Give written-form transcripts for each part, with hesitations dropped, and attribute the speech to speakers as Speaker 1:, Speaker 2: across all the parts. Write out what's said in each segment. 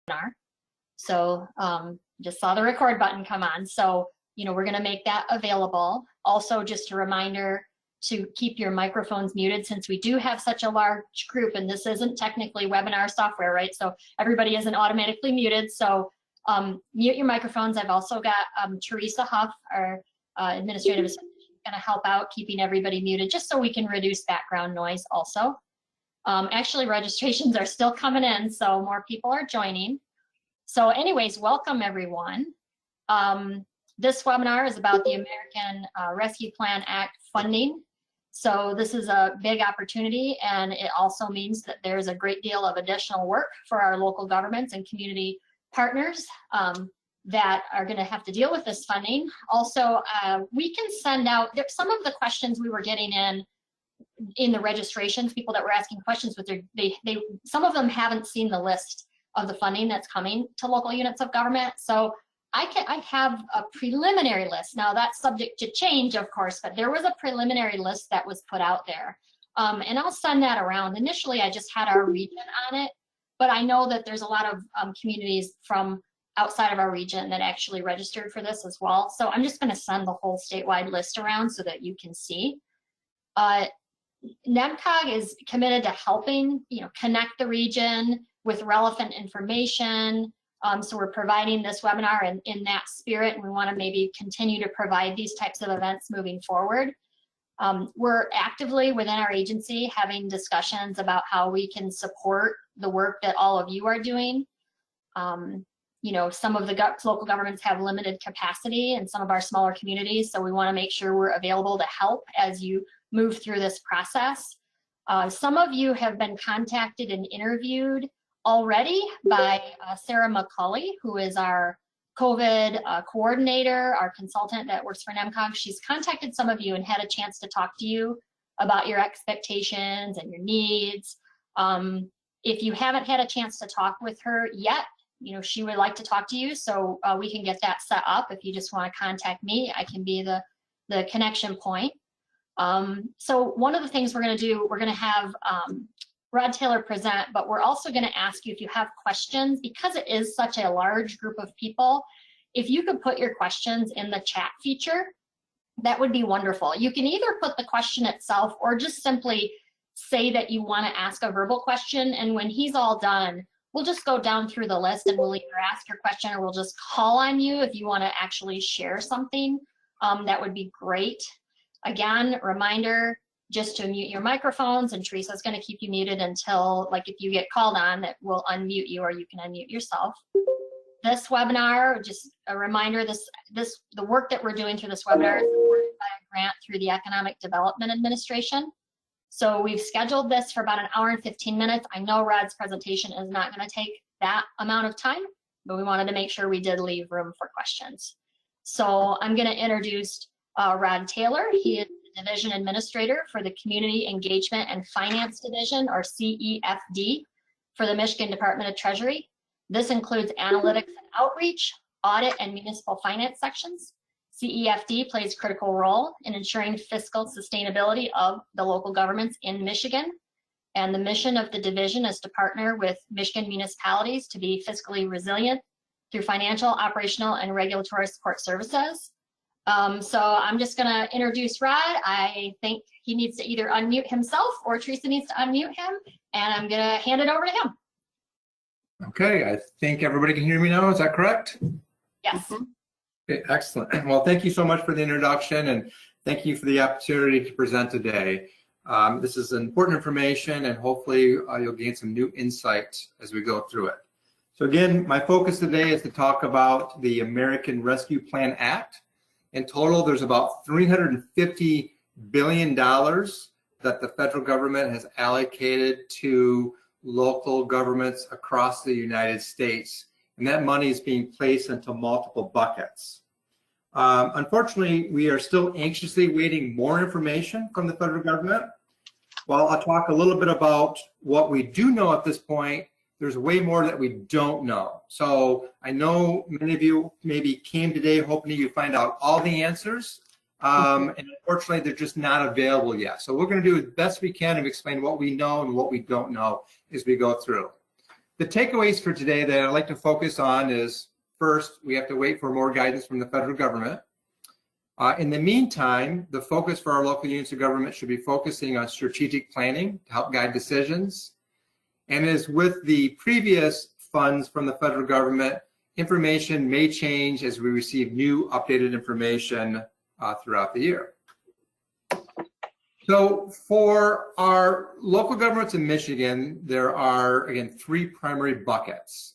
Speaker 1: webinar. So just saw the record button come on. So, we're going to make that available. Also, just a reminder to keep your microphones muted, since we do have such a large group, and this isn't technically webinar software, right? So everybody isn't automatically muted. So mute your microphones. I've also got Teresa Huff, our administrative assistant, going to help out keeping everybody muted, just so we can reduce background noise also. Actually, registrations are still coming in, so more people are joining. So anyways, welcome everyone. This webinar is about the American Rescue Plan Act funding. So this is a big opportunity, and it also means that there's a great deal of additional work for our local governments and community partners that are going to have to deal with this funding. Also, we can send out some of the questions we were getting in the registrations, people that were asking questions, but some of them haven't seen the list of the funding that's coming to local units of government. So I have a preliminary list. Now that's subject to change, of course, but there was a preliminary list that was put out there. And I'll send that around. Initially, I just had our region on it, but I know that there's a lot of communities from outside of our region that actually registered for this as well. So I'm just gonna send the whole statewide list around so that you can see. NEMCOG is committed to helping, connect the region with relevant information. So we're providing this webinar in that spirit, and we want to maybe continue to provide these types of events moving forward. We're actively within our agency having discussions about how we can support the work that all of you are doing. Some of the local governments have limited capacity in some of our smaller communities, so we want to make sure we're available to help as you move through this process. Some of you have been contacted and interviewed already by Sarah McCulley, who is our COVID coordinator, our consultant that works for NEMCOG. She's contacted some of you and had a chance to talk to you about your expectations and your needs. If you haven't had a chance to talk with her yet, she would like to talk to you, so we can get that set up. If you just want to contact me, I can be the connection point. So one of the things we're going to do, we're going to have Rod Taylor present, but we're also going to ask you if you have questions, because it is such a large group of people. If you could put your questions in the chat feature, that would be wonderful. You can either put the question itself or just simply say that you want to ask a verbal question, and when he's all done, we'll just go down through the list and we'll either ask your question or we'll just call on you if you want to actually share something. That would be great. Again, reminder, just to mute your microphones, and Teresa's going to keep you muted until, if you get called on, that will unmute you, or you can unmute yourself. This webinar, just a reminder, the work that we're doing through this webinar is supported by a grant through the Economic Development Administration. So we've scheduled this for about 1 hour and 15 minutes. I know Rod's presentation is not going to take that amount of time, but we wanted to make sure we did leave room for questions. So I'm going to introduce Rod Taylor. He is the Division Administrator for the Community Engagement and Finance Division, or CEFD, for the Michigan Department of Treasury. This includes analytics and outreach, audit, and municipal finance sections. CEFD plays a critical role in ensuring fiscal sustainability of the local governments in Michigan. And the mission of the division is to partner with Michigan municipalities to be fiscally resilient through financial, operational, and regulatory support services. So I'm just going to introduce Rod. I think he needs to either unmute himself or Teresa needs to unmute him, and I'm going to hand it over to him.
Speaker 2: Okay, I think everybody can hear me now. Is that correct?
Speaker 1: Yes.
Speaker 2: Okay, excellent. Well, thank you so much for the introduction, and thank you for the opportunity to present today. This is important information, and hopefully you'll gain some new insight as we go through it. So again, my focus today is to talk about the American Rescue Plan Act. In total, there's about $350 billion that the federal government has allocated to local governments across the United States. And that money is being placed into multiple buckets. Unfortunately, we are still anxiously waiting more information from the federal government. While I'll talk a little bit about what we do know at this point, there's way more that we don't know. So I know many of you maybe came today hoping you find out all the answers, and unfortunately they're just not available yet. So we're going to do the best we can to explain what we know and what we don't know as we go through. The takeaways for today that I'd like to focus on is, first, we have to wait for more guidance from the federal government. In the meantime, the focus for our local units of government should be focusing on strategic planning to help guide decisions. And as with the previous funds from the federal government, information may change as we receive new updated information throughout the year. So for our local governments in Michigan, there are, again, 3 primary buckets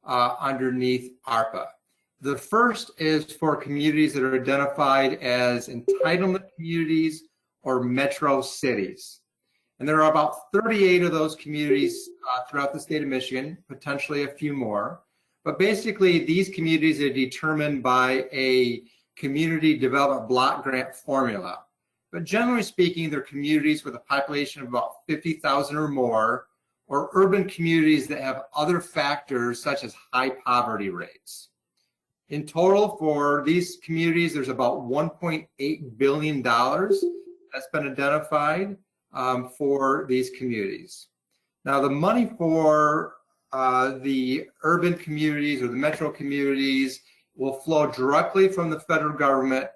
Speaker 2: underneath ARPA. The first is for communities that are identified as entitlement communities or metro cities. And there are about 38 of those communities throughout the state of Michigan, potentially a few more. But basically, these communities are determined by a community development block grant formula. But generally speaking, they're communities with a population of about 50,000 or more, or urban communities that have other factors such as high poverty rates. In total, for these communities, there's about $1.8 billion that's been identified for these communities. Now, the money for the urban communities or the metro communities will flow directly from the federal government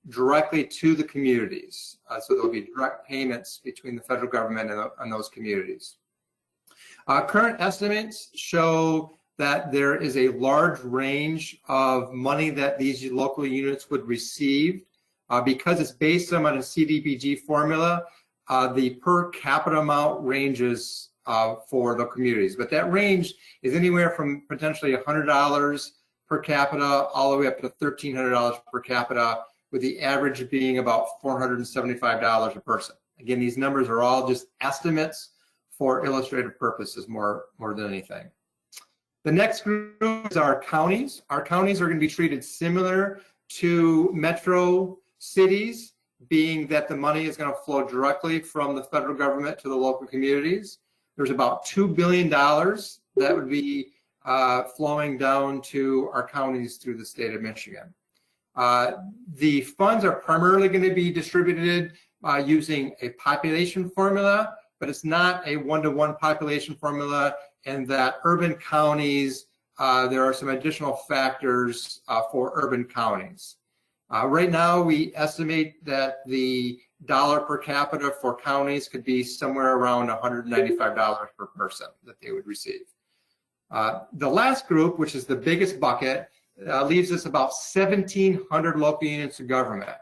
Speaker 2: directly to the communities. So there'll be direct payments between the federal government and those communities. Current estimates show that there is a large range of money that these local units would receive. Because it's based on a CDBG formula, the per capita amount ranges for the communities. But that range is anywhere from potentially $100 per capita all the way up to $1,300 per capita, with the average being about $475 a person. Again, these numbers are all just estimates for illustrative purposes more than anything. The next group is our counties. Our counties are going to be treated similar to metro cities, being that the money is going to flow directly from the federal government to the local communities. There's about $2 billion that would be flowing down to our counties through the state of Michigan. The funds are primarily going to be distributed using a population formula, but it's not a one-to-one population formula, and that urban counties, there are some additional factors for urban counties. Right now, we estimate that the dollar per capita for counties could be somewhere around $195 per person that they would receive. The last group, which is the biggest bucket, leaves us about 1,700 local units of government.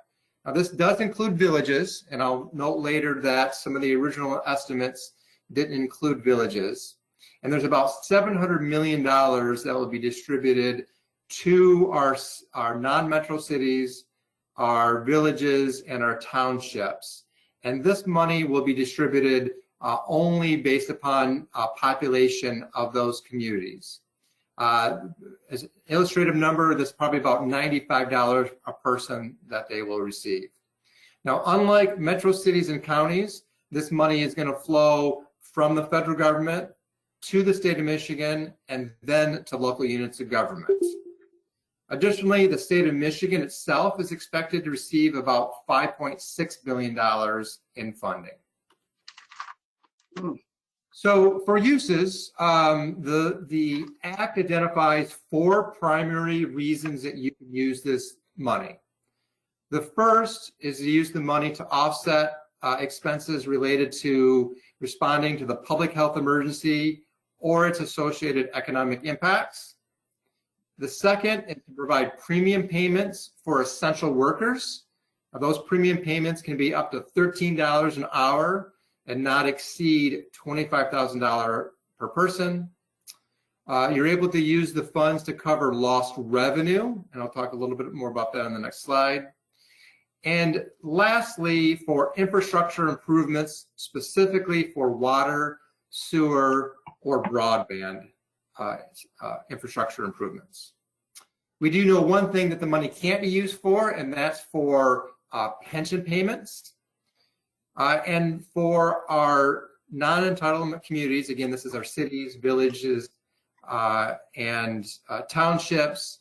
Speaker 2: Now, this does include villages, and I'll note later that some of the original estimates didn't include villages. And there's about $700 million that will be distributed to our non-metro cities, our villages, and our townships. And this money will be distributed only based upon population of those communities. As an illustrative number, that's probably about $95 a person that they will receive. Now, unlike metro cities and counties, this money is going to flow from the federal government to the state of Michigan and then to local units of government. Additionally, the state of Michigan itself is expected to receive about $5.6 billion in funding. So for uses, the Act identifies 4 primary reasons that you can use this money. The first is to use the money to offset expenses related to responding to the public health emergency or its associated economic impacts. The second is to provide premium payments for essential workers. Now, those premium payments can be up to $13 an hour and not exceed $25,000 per person. You're able to use the funds to cover lost revenue, and I'll talk a little bit more about that on the next slide. And lastly, for infrastructure improvements, specifically for water, sewer, or broadband infrastructure improvements. We do know one thing that the money can't be used for, and that's for pension payments. And for our non-entitlement communities, again, this is our cities, villages, and townships,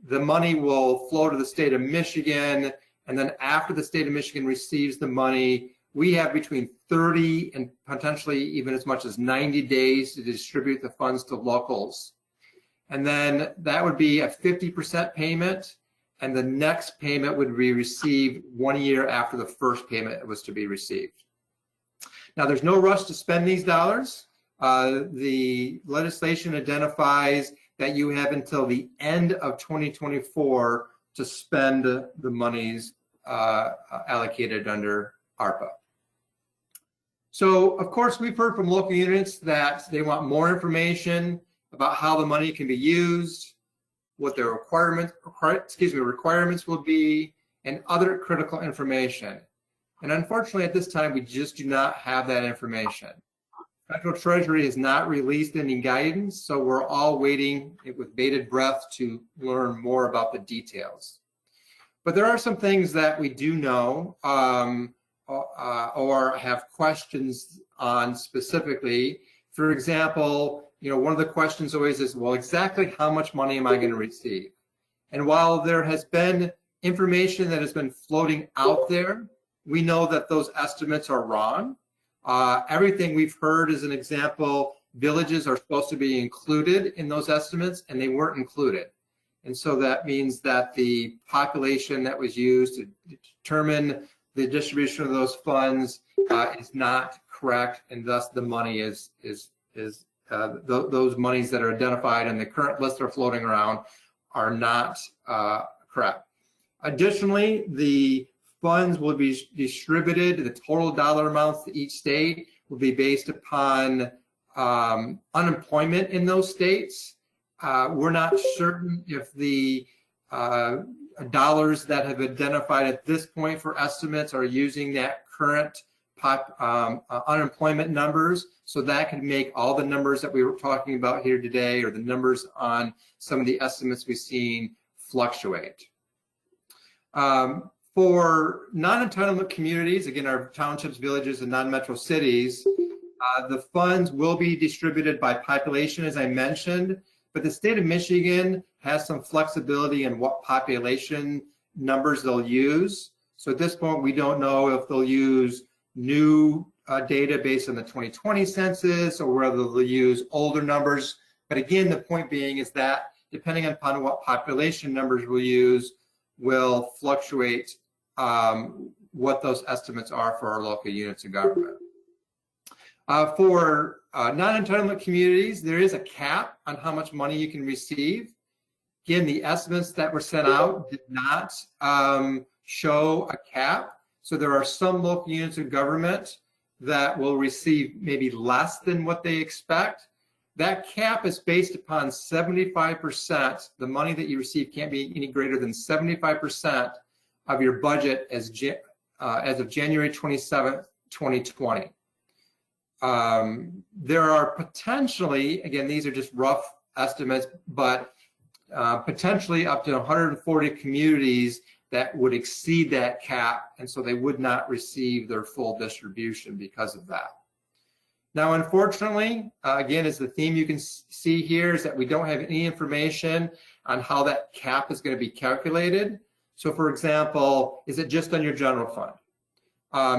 Speaker 2: the money will flow to the state of Michigan, and then after the state of Michigan receives the money, we have between 30 and potentially even as much as 90 days to distribute the funds to locals. And then that would be a 50% payment, and the next payment would be received 1 year after the first payment was to be received. Now, there's no rush to spend these dollars. The legislation identifies that you have until the end of 2024 to spend the monies allocated under ARPA. So, of course, we've heard from local units that they want more information about how the money can be used, what their requirements will be, and other critical information. And unfortunately, at this time, we just do not have that information. Federal Treasury has not released any guidance, so we're all waiting with bated breath to learn more about the details. But there are some things that we do know or have questions on specifically. For example, one of the questions always is, well, exactly how much money am I going to receive? And while there has been information that has been floating out there, we know that those estimates are wrong. Everything we've heard, as an example, villages are supposed to be included in those estimates, and they weren't included. And so that means that the population that was used to determine the distribution of those funds is not correct, and thus the money is those monies that are identified in the current list that are floating around are not correct. Additionally, the funds will be distributed, the total dollar amounts to each state will be based upon unemployment in those states. We're not certain if the dollars that have identified at this point for estimates are using that current unemployment numbers, so that can make all the numbers that we were talking about here today, or the numbers on some of the estimates we've seen, fluctuate. For non-entitlement communities, again, our townships, villages, and non-metro cities, the funds will be distributed by population, as I mentioned, but the state of Michigan has some flexibility in what population numbers they'll use. So at this point, we don't know if they'll use new data based on the 2020 census or whether they'll use older numbers. But again, the point being is that depending upon what population numbers we'll use will fluctuate what those estimates are for our local units of government. For non-entitlement communities, there is a cap on how much money you can receive. Again, the estimates that were sent out did not show a cap. So there are some local units of government that will receive maybe less than what they expect. That cap is based upon 75%. The money that you receive can't be any greater than 75% of your budget as of January 27th, 2020. There are potentially, again, these are just rough estimates, but potentially up to 140 communities that would exceed that cap, and so they would not receive their full distribution because of that. Now, unfortunately, again, as the theme you can see here is that we don't have any information on how that cap is going to be calculated. So, for example, is it just on your general fund?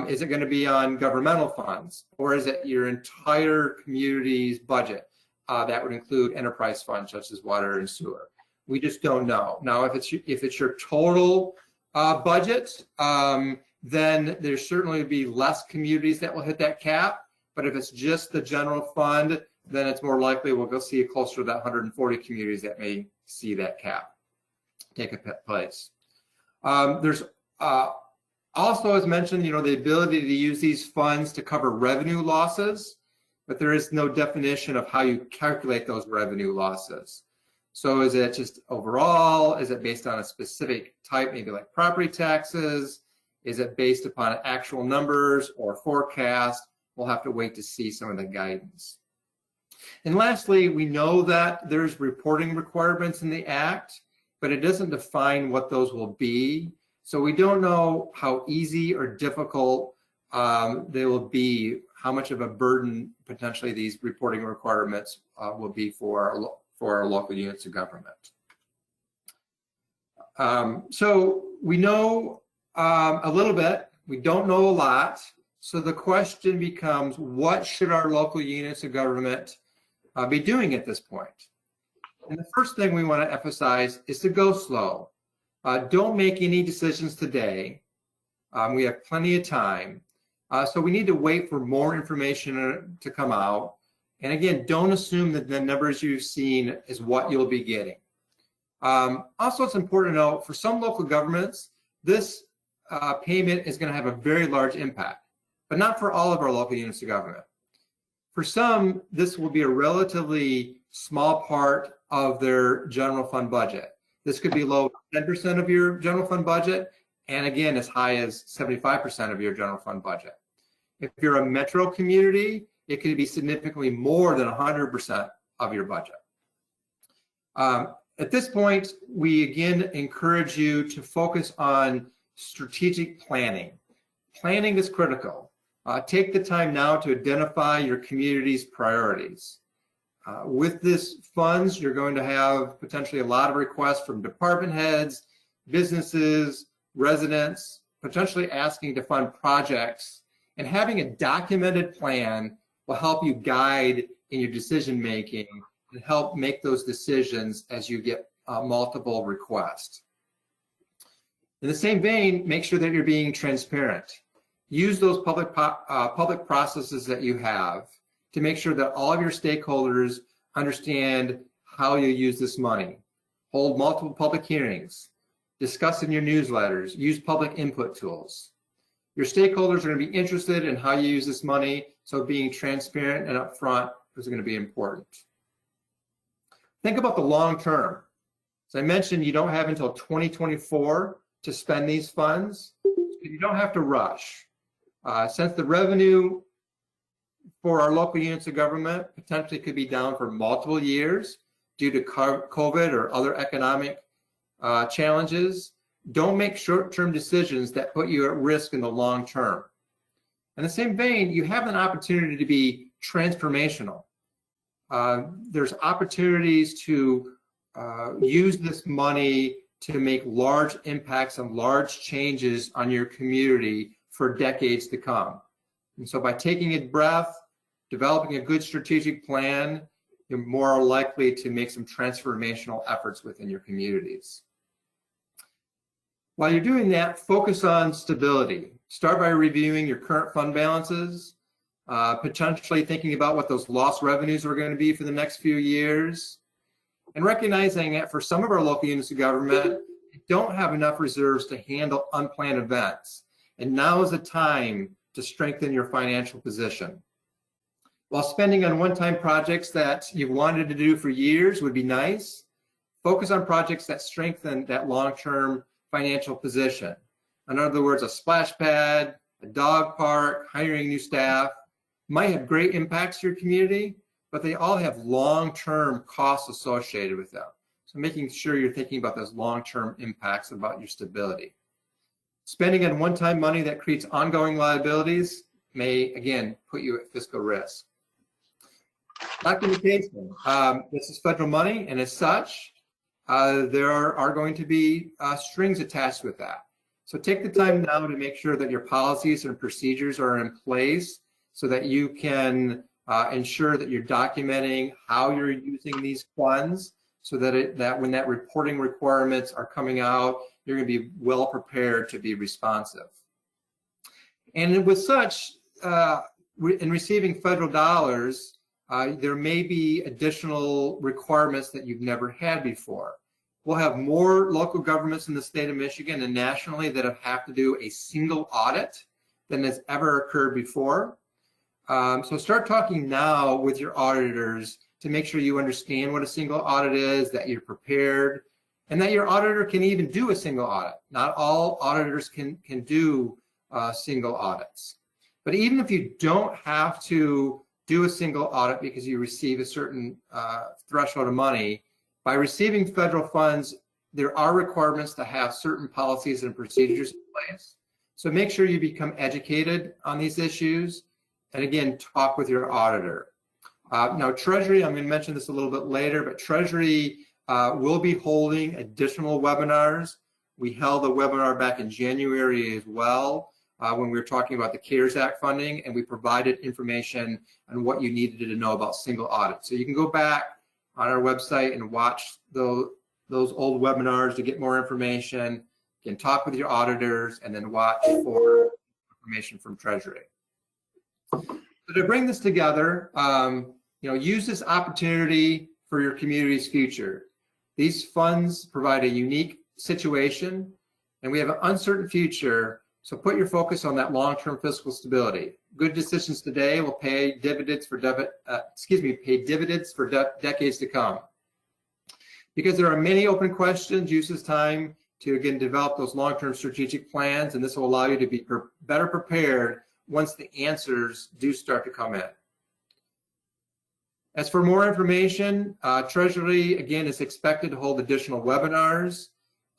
Speaker 2: Is it going to be on governmental funds, or is it your entire community's budget? That would include enterprise funds such as water and sewer. We just don't know. Now, if it's your total budget, then there certainly would be less communities that will hit that cap. But if it's just the general fund, then it's more likely we'll go see closer to that 140 communities that may see that cap take place. There's also, as mentioned, the ability to use these funds to cover revenue losses, but there is no definition of how you calculate those revenue losses. So is it just overall? Is it based on a specific type, maybe like property taxes? Is it based upon actual numbers or forecast? We'll have to wait to see some of the guidance. And lastly, we know that there's reporting requirements in the Act, but it doesn't define what those will be. So we don't know how easy or difficult they will be, how much of a burden potentially these reporting requirements will be for our local units of government. So we know a little bit, we don't know a lot. So the question becomes, what should our local units of government be doing at this point? And the first thing we want to emphasize is to go slow. Don't make any decisions today. We have plenty of time. So we need to wait for more information to come out. And again, don't assume that the numbers you've seen is what you'll be getting. Also, it's important to note, for some local governments, this payment is going to have a very large impact, but not for all of our local units of government. For some, this will be a relatively small part of their general fund budget. This could be low 10% of your general fund budget, and again, as high as 75% of your general fund budget. If you're a metro community, it could be significantly more than 100% of your budget. At this point, we again encourage you to focus on strategic planning. Planning is critical. Take the time now to identify your community's priorities. With this funds, you're going to have potentially a lot of requests from department heads, businesses, residents, potentially asking to fund projects, and having a documented plan will help you guide in your decision making and help make those decisions as you get multiple requests. In the same vein, make sure that you're being transparent. Use those public processes that you have to make sure that all of your stakeholders understand how you use this money. Hold multiple public hearings, discuss in your newsletters, use public input tools. Your stakeholders are going to be interested in how you use this money, so being transparent and upfront is going to be important. Think about the long term. As I mentioned, you don't have until 2024 to spend these funds. So you don't have to rush. Since the revenue for our local units of government potentially could be down for multiple years due to COVID or other economic challenges, don't make short-term decisions that put you at risk in the long term. In the same vein, you have an opportunity to be transformational. There's opportunities to use this money to make large impacts and large changes on your community for decades to come. And so by taking a breath, developing a good strategic plan, you're more likely to make some transformational efforts within your communities. While you're doing that, focus on stability. Start by reviewing your current fund balances, potentially thinking about what those lost revenues are going to be for the next few years, and recognizing that for some of our local units of government, they don't have enough reserves to handle unplanned events. And now is the time to strengthen your financial position. While spending on one-time projects that you've wanted to do for years would be nice, focus on projects that strengthen that long-term financial position. In other words, a splash pad, a dog park, hiring new staff might have great impacts to your community, but they all have long-term costs associated with them. So making sure you're thinking about those long-term impacts about your stability. Spending on one-time money that creates ongoing liabilities may, again, put you at fiscal risk. Documentation. This is federal money, and as such, there are going to be strings attached with that. So take the time now to make sure that your policies and procedures are in place so that you can ensure that you're documenting how you're using these funds so that when that reporting requirements are coming out, you're going to be well prepared to be responsive. And with such, in receiving federal dollars, there may be additional requirements that you've never had before. We'll have more local governments in the state of Michigan and nationally that have to do a single audit than has ever occurred before. So start talking now with your auditors to make sure you understand what a single audit is, that you're prepared, and that your auditor can even do a single audit. Not all auditors can do single audits. But even if you don't have to do a single audit because you receive a certain threshold of money, by receiving federal funds, there are requirements to have certain policies and procedures in place. So make sure you become educated on these issues, and again, talk with your auditor. Now, Treasury, I'm going to mention this a little bit later, but Treasury will be holding additional webinars. We held a webinar back in January as well. when we were talking about the CARES Act funding, and we provided information on what you needed to know about single audit. So you can go back on our website and watch those old webinars to get more information. You can talk with your auditors and then watch for information from Treasury. So to bring this together, use this opportunity for your community's future. These funds provide a unique situation, and we have an uncertain future, so put your focus on that long-term fiscal stability. Good decisions today will pay dividends for decades to come. Because there are many open questions, use this time to again develop those long-term strategic plans, and this will allow you to be better prepared once the answers do start to come in. As for more information, Treasury, again, is expected to hold additional webinars,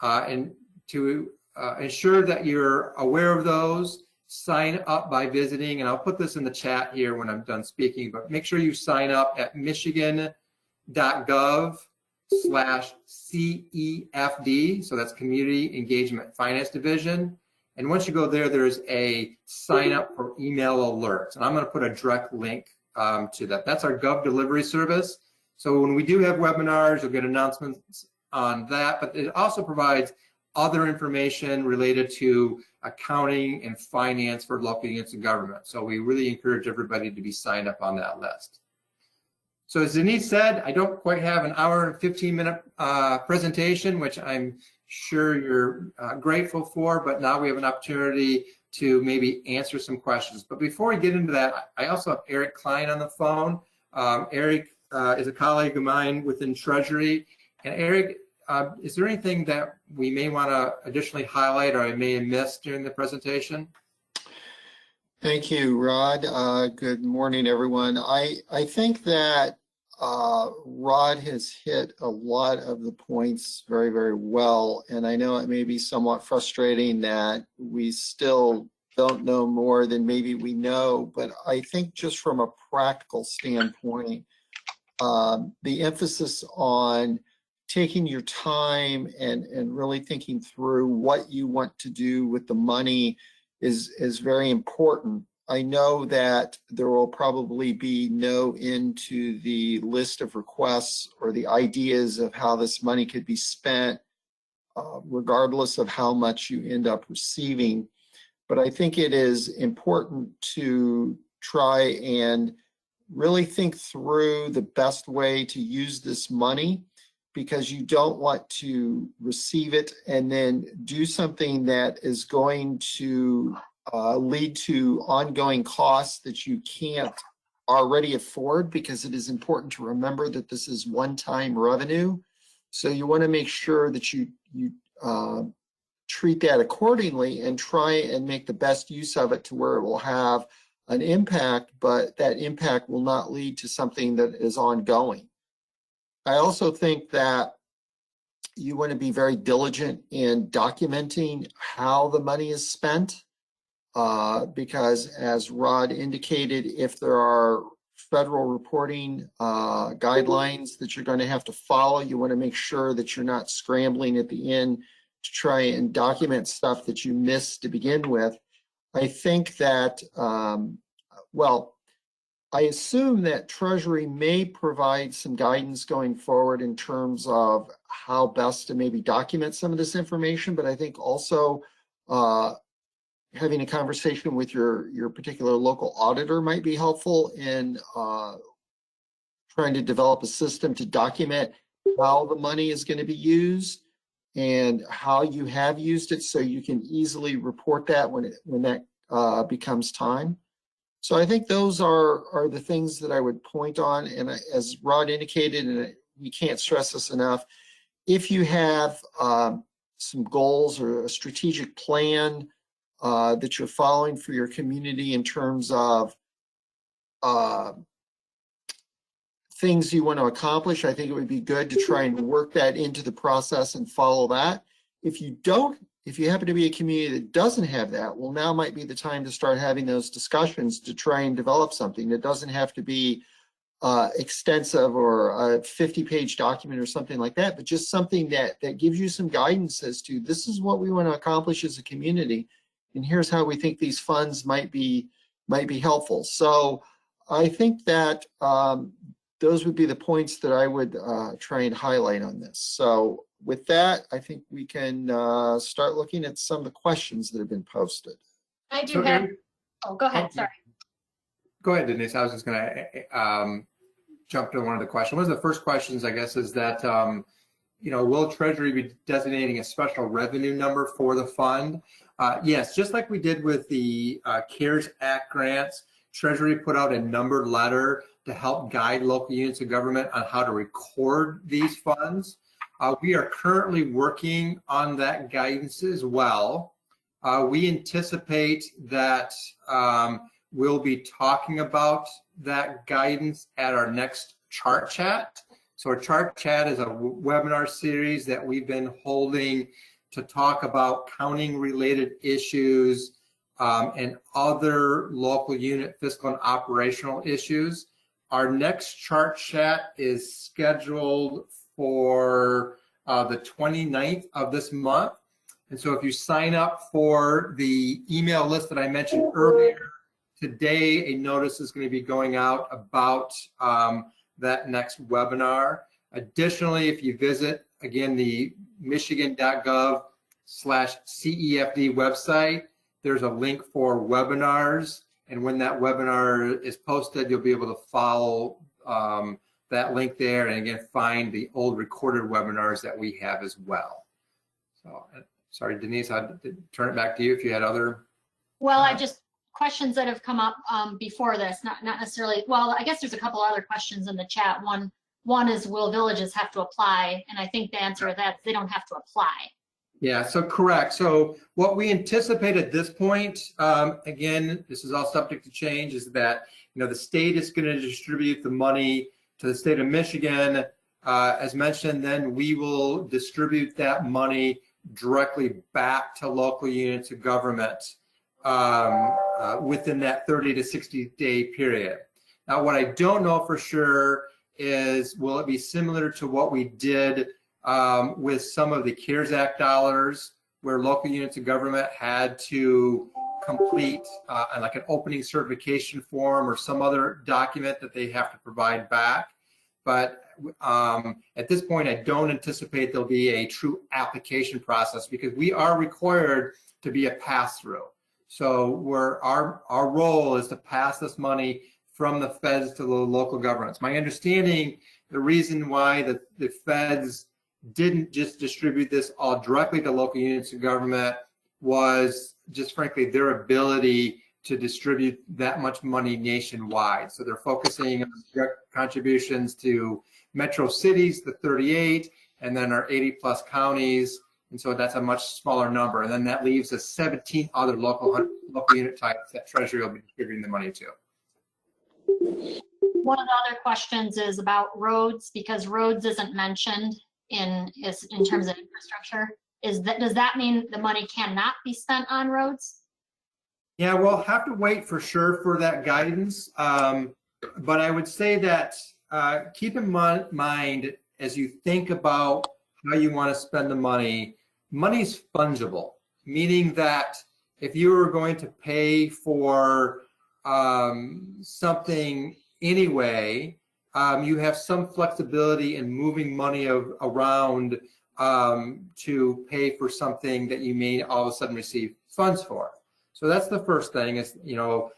Speaker 2: and to ensure that you're aware of those, sign up by visiting, and I'll put this in the chat here when I'm done speaking, but make sure you sign up at michigan.gov/CEFD, so that's Community Engagement Finance Division. And once you go there, there's a sign up for email alerts, and I'm going to put a direct link to that. That's our Gov delivery service. So when we do have webinars, you'll get announcements on that, but it also provides other information related to accounting and finance for local units of government. So we really encourage everybody to be signed up on that list. So as Denise said, I don't quite have an hour and 15-minute presentation, which I'm sure you're grateful for, but now we have an opportunity to maybe answer some questions. But before we get into that, I also have Eric Klein on the phone. Eric is a colleague of mine within Treasury. And Eric, is there anything that we may want to additionally highlight or I may have missed during the presentation?
Speaker 3: Thank you, Rod. Good morning, everyone. I think that Rod has hit a lot of the points very, very well. And I know it may be somewhat frustrating that we still don't know more than maybe we know, but I think just from a practical standpoint, the emphasis on taking your time and really thinking through what you want to do with the money is very important. I know that there will probably be no end to the list of requests or the ideas of how this money could be spent, regardless of how much you end up receiving. But I think it is important to try and really think through the best way to use this money, because you don't want to receive it and then do something that is going to lead to ongoing costs that you can't already afford, because it is important to remember that this is one-time revenue. So you want to make sure that you treat that accordingly and try and make the best use of it to where it will have an impact, but that impact will not lead to something that is ongoing. I also think that you want to be very diligent in documenting how the money is spent, because as Rod indicated, if there are federal reporting guidelines that you're going to have to follow, you want to make sure that you're not scrambling at the end to try and document stuff that you missed to begin with. I think that, I assume that Treasury may provide some guidance going forward in terms of how best to maybe document some of this information, but I think also having a conversation with your particular local auditor might be helpful in trying to develop a system to document how the money is going to be used and how you have used it, so you can easily report that when that becomes time. So I think those are the things that I would point on. And as Rod indicated, and we can't stress this enough, if you have some goals or a strategic plan that you're following for your community in terms of things you want to accomplish, I think it would be good to try and work that into the process and follow that. If you happen to be a community that doesn't have that, well, now might be the time to start having those discussions to try and develop something that doesn't have to be extensive or a 50-page document or something like that, but just something that gives you some guidance as to this is what we want to accomplish as a community. and here's how we think these funds might be helpful. So I think that those would be the points that I would try and highlight on this. So with that, I think we can start looking at some of the questions that have been posted.
Speaker 1: I do have, oh, go ahead, sorry.
Speaker 2: Go ahead, Denise. I was just going to jump to one of the questions. One of the first questions, I guess, is that, will Treasury be designating a special revenue number for the fund? Yes, just like we did with the CARES Act grants, Treasury put out a numbered letter to help guide local units of government on how to record these funds. We are currently working on that guidance as well. We anticipate that we'll be talking about that guidance at our next chart chat. So our chart chat is a webinar series that we've been holding to talk about counting related issues and other local unit fiscal and operational issues. Our next chart chat is scheduled for the 29th of this month. And so if you sign up for the email list that I mentioned earlier, today a notice is going to be going out about that next webinar. Additionally, if you visit, again, the michigan.gov/CEFD website, there's a link for webinars. And when that webinar is posted, you'll be able to follow that link there and again, find the old recorded webinars that we have as well. So, sorry, Denise, I'll turn it back to you if you had other.
Speaker 1: Well, I just, questions that have come up before this, not necessarily, well, I guess there's a couple other questions in the chat. One is, will villages have to apply? And I think the answer to that is they don't have to apply.
Speaker 2: Yeah, so correct. So what we anticipate at this point, again, this is all subject to change, is that the state is going to distribute the money to the state of Michigan. As mentioned, then we will distribute that money directly back to local units of government within that 30 to 60 day period. Now, what I don't know for sure is, will it be similar to what we did with some of the CARES Act dollars, where local units of government had to complete like an opening certification form or some other document that they have to provide back. But at this point, I don't anticipate there'll be a true application process, because we are required to be a pass-through. So our role is to pass this money from the feds to the local governments. My understanding, the reason why the feds didn't just distribute this all directly to local units of government was just frankly their ability to distribute that much money nationwide. So they're focusing on direct contributions to metro cities, the 38, and then our 80 plus counties. And so that's a much smaller number. And then that leaves us 17 other local unit types that Treasury will be distributing the money to.
Speaker 1: One of the other questions is about roads, because roads isn't mentioned in terms of infrastructure. Does that mean the money cannot be spent on roads?
Speaker 2: Yeah, we'll have to wait for sure for that guidance. But I would say that keep in mind as you think about how you want to spend the money, money's fungible, meaning that if you were going to pay for something anyway, you have some flexibility in moving money around to pay for something that you may all of a sudden receive funds for. So that's the first thing, is you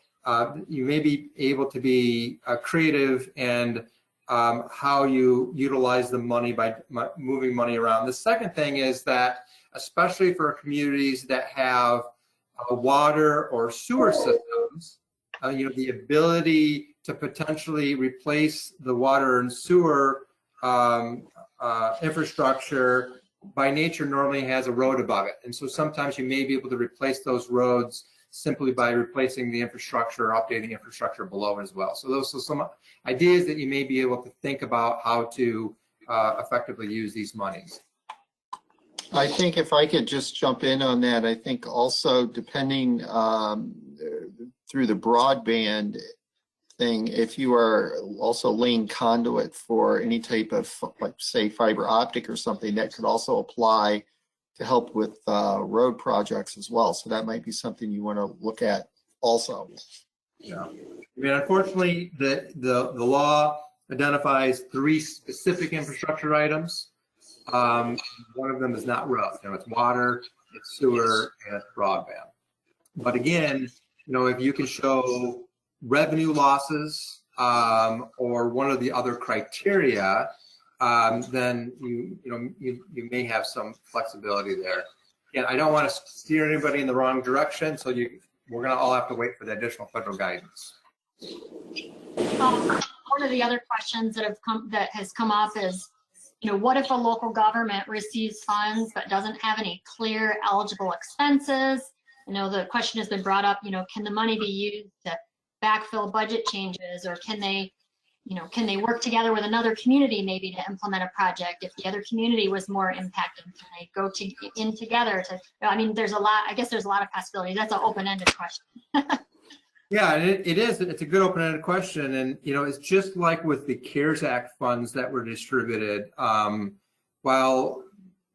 Speaker 2: may be able to be creative and how you utilize the money by moving money around. The second thing is that, especially for communities that have water or sewer systems, the ability to potentially replace the water and sewer infrastructure by nature normally has a road above it. And so sometimes you may be able to replace those roads simply by replacing the infrastructure or updating infrastructure below as well. So those are some ideas that you may be able to think about how to effectively use these monies.
Speaker 3: I think if I could just jump in on that, I think also depending through the broadband thing, if you are also laying conduit for any type of, like say, fiber optic or something, that could also apply help with road projects as well. So that might be something you want to look at also.
Speaker 2: Yeah. I mean, unfortunately, the law identifies 3 specific infrastructure items. One of them is not roads. You know, it's water, it's sewer, and it's broadband. But again, you know, if you can show revenue losses or one of the other criteria, then you may have some flexibility there. And I don't want to steer anybody in the wrong direction, so we're going to all have to wait for the additional federal guidance.
Speaker 1: One of the other questions that has come up is, you know, what if a local government receives funds but doesn't have any clear eligible expenses? You know, the question has been brought up, you know, can the money be used to backfill budget changes, or can they work together with another community maybe to implement a project? If the other community was more impacted, can they go in together to, I mean, there's a lot, I guess there's a lot of possibilities. That's an open-ended question.
Speaker 2: Yeah, it is. It's a good open-ended question. And, you know, it's just like with the CARES Act funds that were distributed. While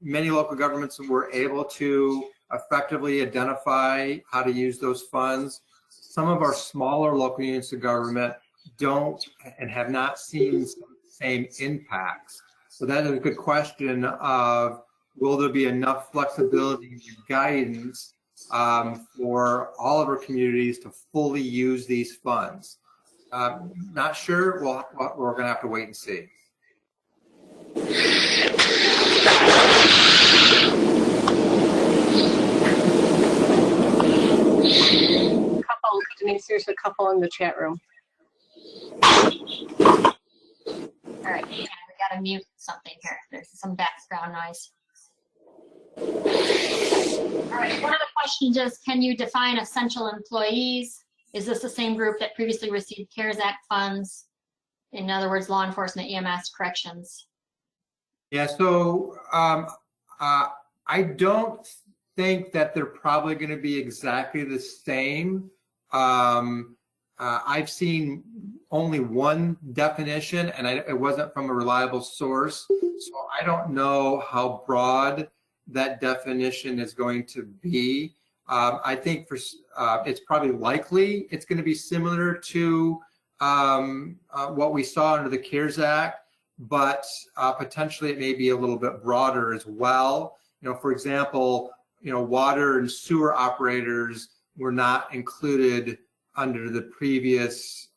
Speaker 2: many local governments were able to effectively identify how to use those funds, some of our smaller local units of government don't and have not seen some of the same impacts. So that is a good question of, will there be enough flexibility and guidance for all of our communities to fully use these funds? Not sure. Well, we're going to have to wait and see.
Speaker 4: Denise, there's a couple in the chat room.
Speaker 1: All right, we got to mute something here. There's some background noise. All right, one of the questions is, can you define essential employees? Is this the same group that previously received CARES Act funds? In other words, law enforcement, EMS, corrections.
Speaker 2: Yeah, so I don't think that they're probably going to be exactly the same. I've seen only one definition, and it wasn't from a reliable source, so I don't know how broad that definition is going to be. I think it's probably likely it's going to be similar to what we saw under the CARES Act, but potentially it may be a little bit broader as well. You know, for example, you know, water and sewer operators were not included under the previous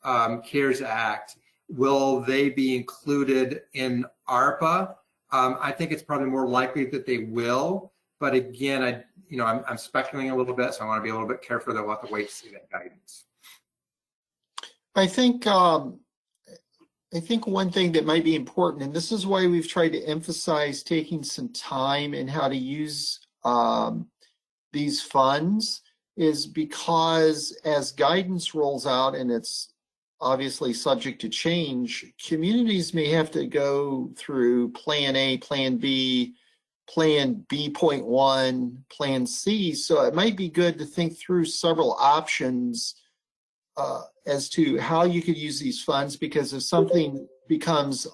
Speaker 2: CARES Act. Will they be included in ARPA? I think it's probably more likely that they will, but again, I'm speculating a little bit, so I want to be a little bit careful that we'll have to wait to see that guidance.
Speaker 3: I think one thing that might be important, and this is why we've tried to emphasize taking some time in how to use these funds, is because as guidance rolls out, and it's obviously subject to change, communities may have to go through Plan A, Plan B, Plan B.1, Plan C. So it might be good to think through several options as to how you could use these funds, because if something becomes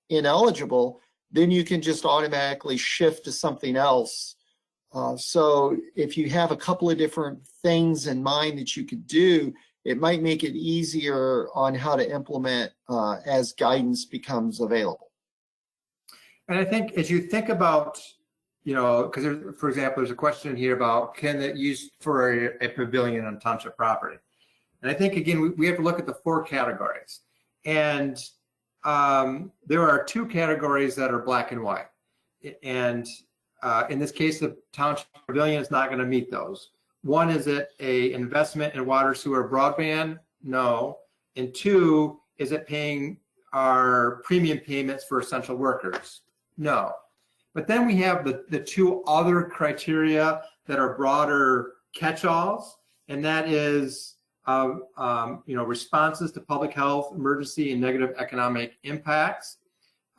Speaker 3: ineligible, then you can just automatically shift to something else. So if you have a couple of different things in mind that you could do, it might make it easier on how to implement as guidance becomes available.
Speaker 2: And I think as you think about, you know, because for example, there's a question here about, can it use for a pavilion on township property? And I think, again, we have to look at the 4 categories. And there are 2 categories that are black and white. And in this case, the township pavilion is not going to meet those. One, is it a investment in water, sewer, broadband? No. And 2, is it paying our premium payments for essential workers? No. But then we have the 2 other criteria that are broader catch-alls, and that is responses to public health, emergency, and negative economic impacts.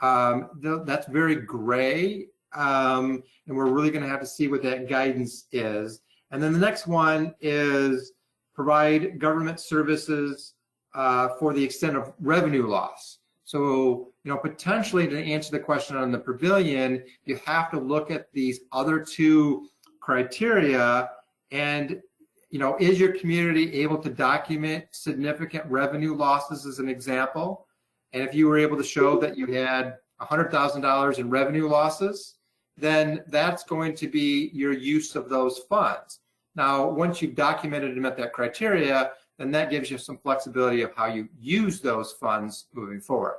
Speaker 2: That's very gray, and we're really going to have to see what that guidance is. And then the next one is provide government services for the extent of revenue loss. So, potentially to answer the question on the pavilion, you have to look at these other two criteria and, is your community able to document significant revenue losses as an example? And if you were able to show that you had $100,000 in revenue losses, then that's going to be your use of those funds. Now, once you've documented and met that criteria, then that gives you some flexibility of how you use those funds moving forward.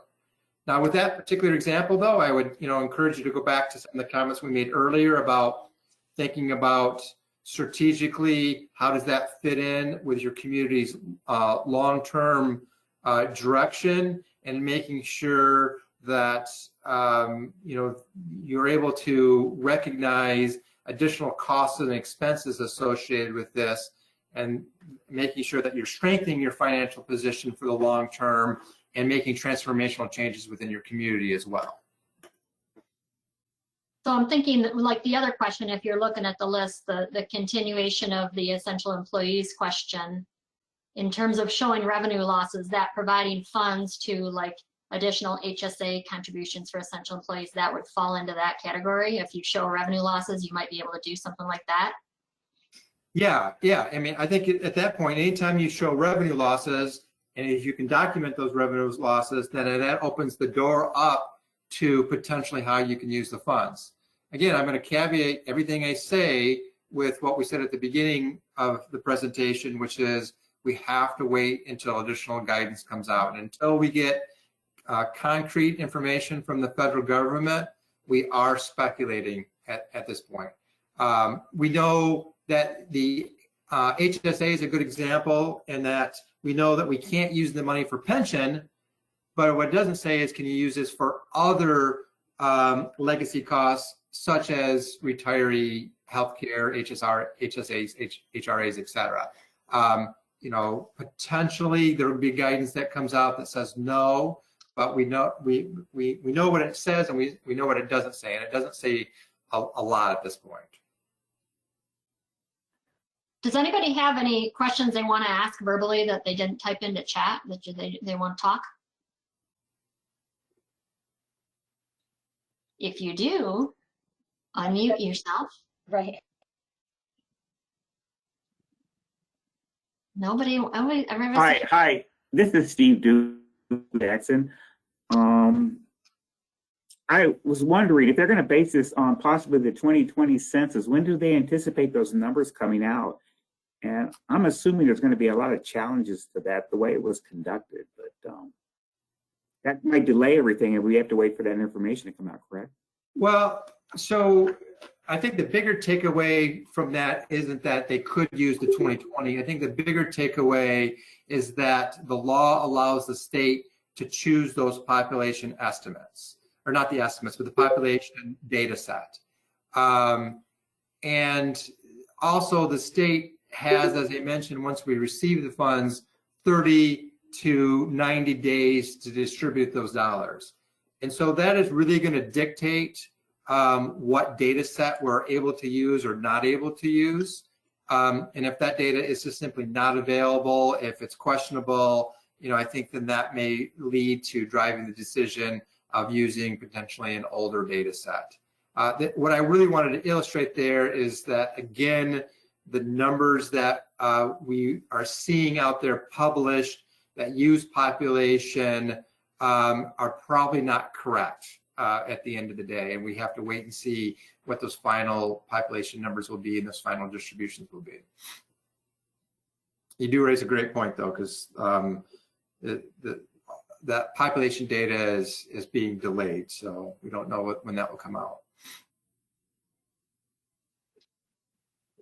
Speaker 2: Now, with that particular example, though, I would, encourage you to go back to some of the comments we made earlier about thinking about strategically, how does that fit in with your community's long-term direction, and making sure that you're able to recognize additional costs and expenses associated with this, and making sure that you're strengthening your financial position for the long term and making transformational changes within your community as well.
Speaker 1: So I'm thinking that, like the other question, if you're looking at the list, the continuation of the essential employees question, in terms of showing revenue losses, that providing funds to like additional HSA contributions for essential employees, that would fall into that category. If you show revenue losses, you might be able to do something like that.
Speaker 2: Yeah. I mean, I think at that point, anytime you show revenue losses, and if you can document those revenue losses, then that opens the door up to potentially how you can use the funds. Again, I'm going to caveat everything I say with what we said at the beginning of the presentation, which is we have to wait until additional guidance comes out. And until we get concrete information from the federal government, we are speculating at this point. We know that the HSA is a good example in that we know that we can't use the money for pension, but what it doesn't say is can you use this for other legacy costs such as retiree healthcare, HSAs, HRAs, etc. Potentially there would be guidance that comes out that says no, but we know what it says and we know what it doesn't say, and it doesn't say a lot at this point.
Speaker 1: Does anybody have any questions they want to ask verbally that they didn't type into chat that they want to talk? If you do, unmute yourself.
Speaker 4: Right.
Speaker 1: Everybody.
Speaker 5: Hi. This is Steve Jackson. I was wondering if they're going to base this on possibly the 2020 census. When do they anticipate those numbers coming out? And I'm assuming there's going to be a lot of challenges to that, the way it was conducted. But that might delay everything, and we have to wait for that information to come out, correct?
Speaker 2: Well, so I think the bigger takeaway from that isn't that they could use the 2020. I think the bigger takeaway is that the law allows the state to choose those population estimates, or not the estimates, but the population data set. And also the state has, as I mentioned, once we receive the funds, 30 to 90 days to distribute those dollars. And so that is really going to dictate what data set we're able to use or not able to use. And if that data is just simply not available, if it's questionable, I think then that may lead to driving the decision of using potentially an older data set. What I really wanted to illustrate there is that, again, the numbers that we are seeing out there published that use population are probably not correct at the end of the day, and we have to wait and see what those final population numbers will be and those final distributions will be. You do raise a great point, though, because that population data is being delayed, so we don't know when that will come out.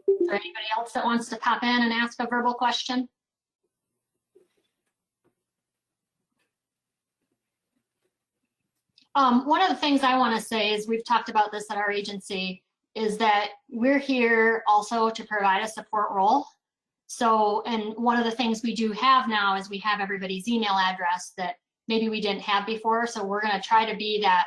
Speaker 1: Is there anybody else that wants to pop in and ask a verbal question? One of the things I want to say is we've talked about this at our agency is that we're here also to provide a support role. So, and one of the things we do have now is we have everybody's email address that maybe we didn't have before. So we're going to try to be that,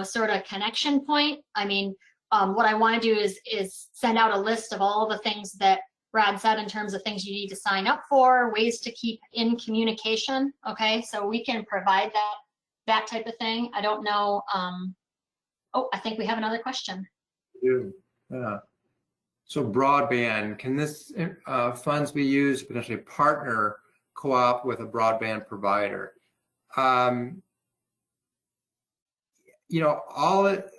Speaker 1: sort of connection point. I mean, what I want to do is send out a list of all the things that Rod said in terms of things you need to sign up for, ways to keep in communication. Okay, so we can provide that that type of thing. I don't know. Oh, I think we have another question.
Speaker 2: Yeah. So broadband, can this funds be used to potentially partner co-op with a broadband provider? You know, all it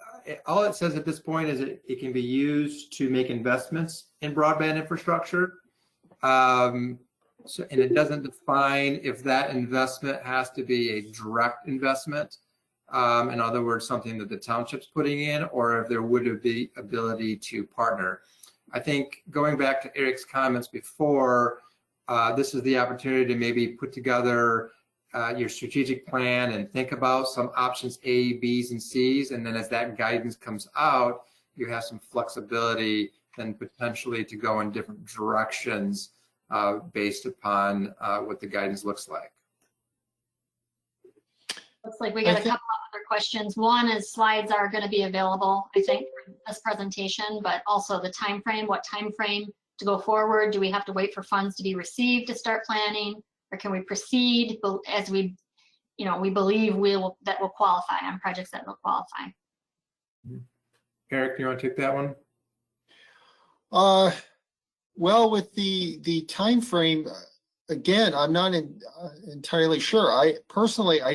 Speaker 2: says at this point is it can be used to make investments in broadband infrastructure. And it doesn't define if that investment has to be a direct investment. In other words, something that the township's putting in, or if there would be ability to partner. I think going back to Eric's comments before, this is the opportunity to maybe put together your strategic plan and think about some options A, B's, and C's. And then as that guidance comes out, you have some flexibility then potentially to go in different directions based upon what the guidance looks like.
Speaker 1: Looks like we got a couple of other questions. One is slides are going to be available, I think, for this presentation, but also the time frame. What time frame to go forward? Do we have to wait for funds to be received to start planning, or can we proceed as we, you know, we believe that will qualify on projects that will qualify?
Speaker 2: Eric, you want to take that one?
Speaker 3: Well, with the time frame, again, I'm not entirely sure. I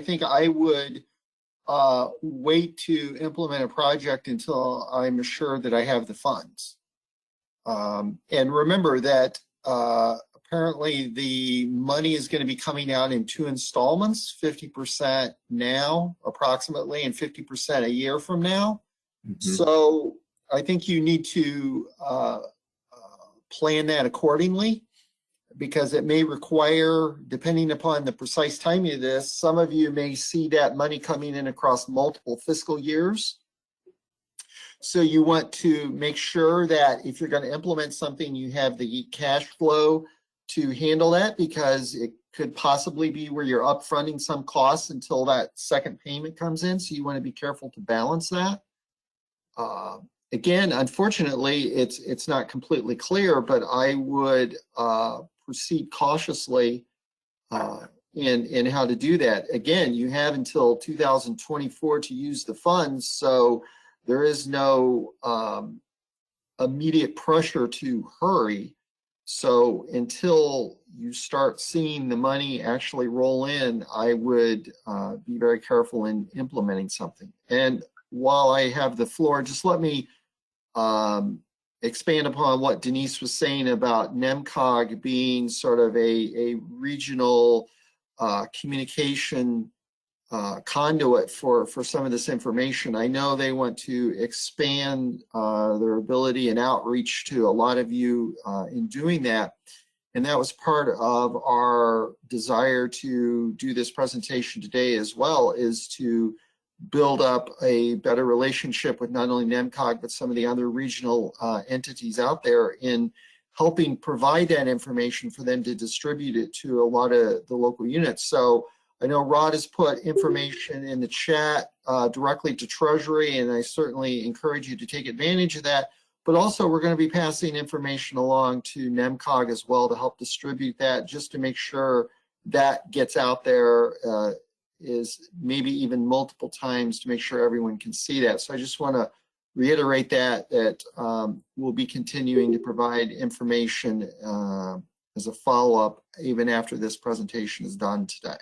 Speaker 3: think I would wait to implement a project until I'm assured that I have the funds. And remember that apparently the money is going to be coming out in 2 installments, 50% now approximately, and 50% a year from now. Mm-hmm. So I think you need to plan that accordingly, because it may require, depending upon the precise timing of this, some of you may see that money coming in across multiple fiscal years. So you want to make sure that if you're going to implement something, you have the cash flow to handle that, because it could possibly be where you're upfronting some costs until that second payment comes in. So you want to be careful to balance that. Again, unfortunately, it's not completely clear, but I would proceed cautiously in how to do that. Again, you have until 2024 to use the funds, so there is no immediate pressure to hurry. So until you start seeing the money actually roll in, I would be very careful in implementing something. And while I have the floor, just let me expand upon what Denise was saying about NEMCOG being sort of a regional communication conduit for some of this information. I know they want to expand their ability and outreach to a lot of you in doing that. And that was part of our desire to do this presentation today as well, is to build up a better relationship with not only NEMCOG, but some of the other regional entities out there in helping provide that information for them to distribute it to a lot of the local units. So I know Rod has put information in the chat directly to Treasury, and I certainly encourage you to take advantage of that. But also we're going to be passing information along to NEMCOG as well to help distribute that, just to make sure that gets out there is maybe even multiple times to make sure everyone can see that. So I just want to reiterate that we'll be continuing to provide information as a follow-up even after this presentation is done today.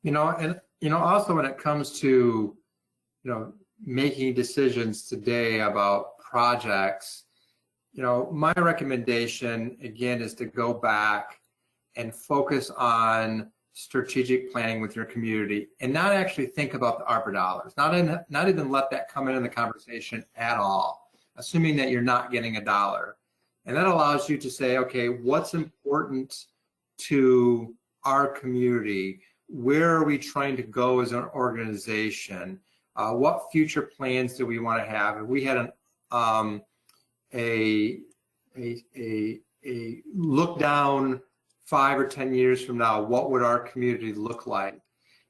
Speaker 2: You know, and you know, also when it comes to, you know, making decisions today about projects, you know, my recommendation again is to go back and focus on strategic planning with your community, and not actually think about the ARPA dollars, not even let that come in the conversation at all, assuming that you're not getting a dollar. And that allows you to say, okay, what's important to our community? Where are we trying to go as an organization? What future plans do we want to have? If we had a look down 5 or 10 years from now, what would our community look like?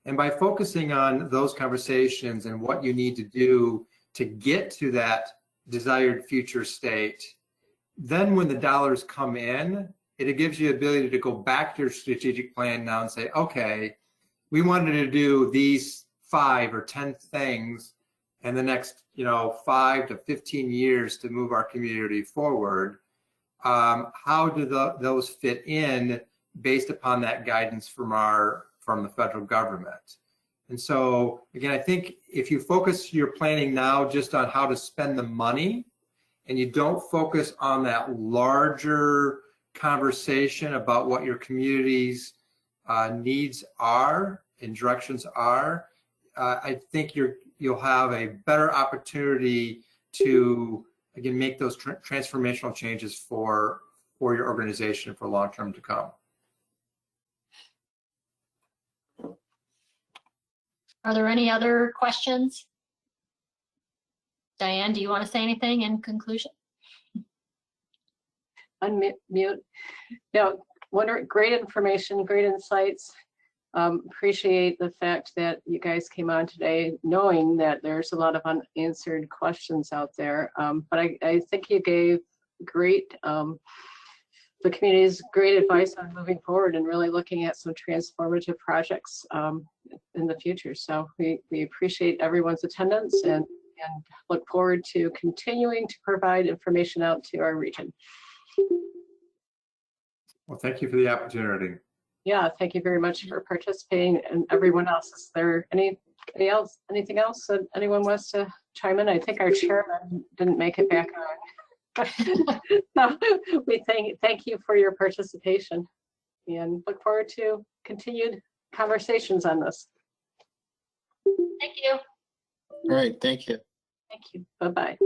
Speaker 2: And by focusing on those conversations and what you need to do to get to that desired future state, then when the dollars come in, it gives you the ability to go back to your strategic plan now and say, okay, we wanted to do these 5 or 10 things in the next, 5 to 15 years to move our community forward. How do those fit in based upon that guidance from the federal government? And so, again, I think if you focus your planning now just on how to spend the money, and you don't focus on that larger conversation about what your community's needs are and directions are, I think you'll have a better opportunity to, again, make those transformational changes for your organization for long term to come.
Speaker 1: Are there any other questions? Diane, do you want to say anything in conclusion?
Speaker 4: Unmute. No, great information, great insights. Appreciate the fact that you guys came on today knowing that there's a lot of unanswered questions out there. But I think you gave great, the community's great advice on moving forward and really looking at some transformative projects in the future. So we appreciate everyone's attendance and look forward to continuing to provide information out to our region.
Speaker 2: Well, thank you for the opportunity.
Speaker 4: Yeah, thank you very much for participating, and everyone else. Is there anything else that anyone wants to chime in? I think our chairman didn't make it back on. So we thank you for your participation and look forward to continued conversations on this.
Speaker 1: Thank you.
Speaker 3: All right, thank you.
Speaker 4: Thank you. Bye-bye.